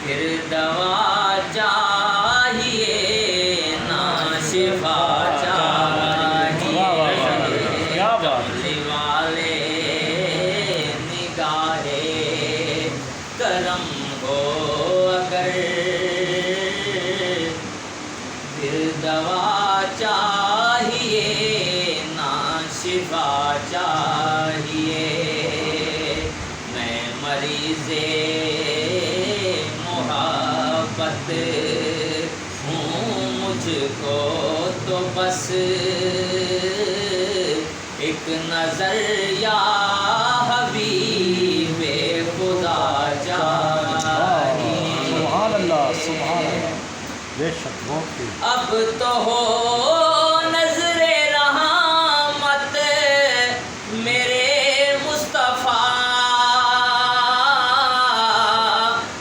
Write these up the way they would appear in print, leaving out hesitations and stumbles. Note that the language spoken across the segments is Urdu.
پھر دوا چاہیے نہ شفا چاہیے، کملی والے نگاہ کرم ہو اگر، پھر دوا چاہیے نہ شفا چاہیے، میں مریض محبت ہوں، مجھ کو تو بس ایک نظر یا حبیب خدا چاہیے۔ سبحان اللہ، سبحان اللہ، بے شک بہت ہی۔ اب تو ہو نظر رحمت میرے مصطفیٰ،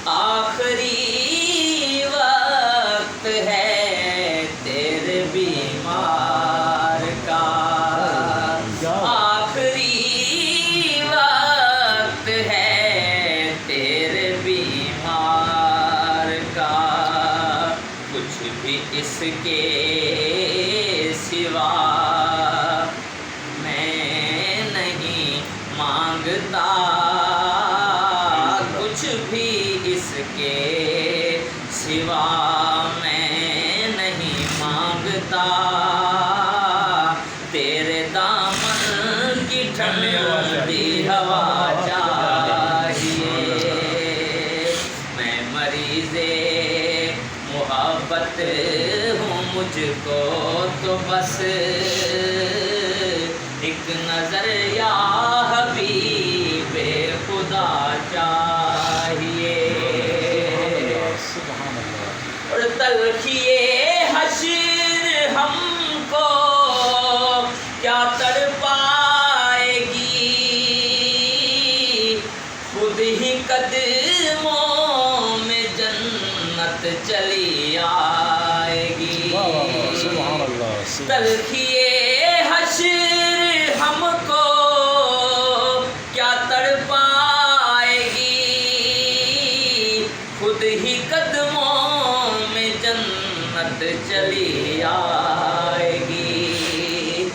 آخری وقت ہے تیرے بیمار کا، آخری وقت ہے تیرے بیمار کا، کچھ بھی اس کے سوا میں نہیں مانگتا، کچھ بھی اس کے سوا میں نہیں مانگتا، تیرے دامن کی ٹھنڈی ہوا چاہیے، میں مریض محبت ہوں، مجھ کو تو بس ایک نظر یا حبیب خدا چاہیے، سبحان اللہ۔ اور تلخی حشر ہم کو کیا تڑپائے گی، خود ہی قدموں میں جنت چلی آئے گی، سبحان اللہ۔ تلخی حشر ہم کو کیا تڑپائے گی، خود ہی قدموں میں جنت چلی آئے گی،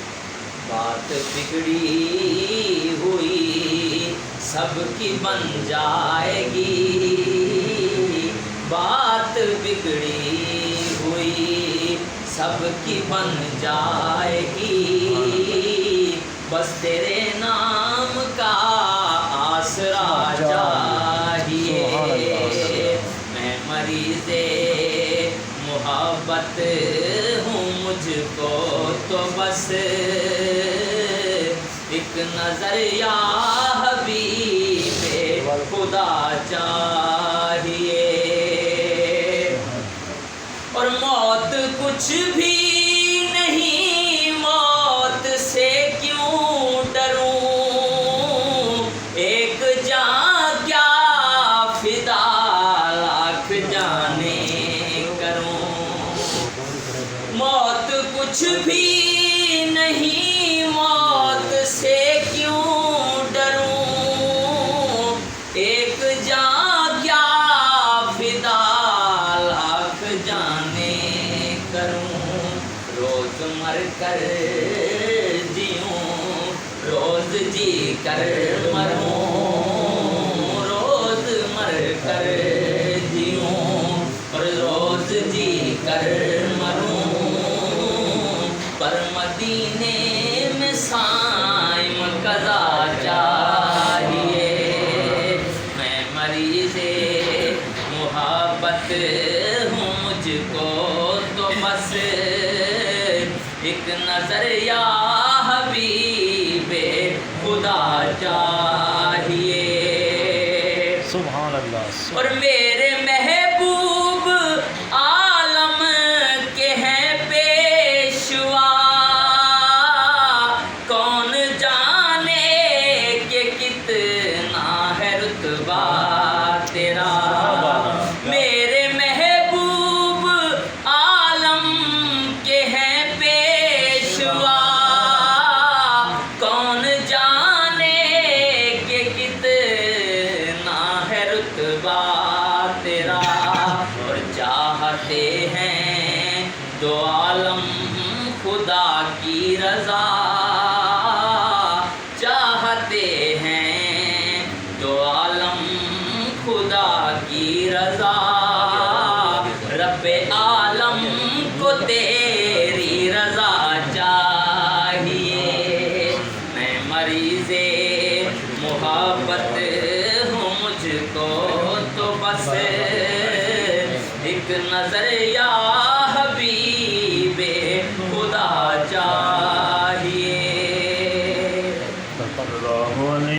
بات بگڑی ہوئی سب کی بن جائے گی، بات بگڑی ہوئی سب کی بن جائے گی، بس تیرے نام کا آسرا چاہیے، میں مریض محبت ہوں، مجھ کو تو بس ایک نظر یا حبیب خدا چاہیے، اور موت کچھ بھی نہیں، موت سے کیوں ڈروں، ایک جان کیا فدا لاکھ جانیں کروں، موت کچھ بھی نہیں، موت سے کیوں ڈروں، ایک جان کیا فدا لاکھ جانیں کروں، روز مر کر جیوں، روز جی کر مروں، روز مر کر جیوں اور روز جی کر مروں، پر مدینے میں سائم قضا چاہیے، میں مریض محبت ہوں، مجھ کو تو بس ایک نظر یا حبیب خدا چاہیے، سبحان اللہ۔ اور میرے محبوب عالم کے ہیں پیشوا، کون جانے کہ کتنا ہے رتبہ تیرا، میرے محبوب عالم کے ہیں پیشوا، کون جانے کہ کتنا ہے رتبہ تیرا، چاہتے ہیں دو عالم خدا کی رضا، رب عالم کو تیری رضا چاہیے، میں مریض محبت ہوں، مجھ کو تو بس ایک نظر یا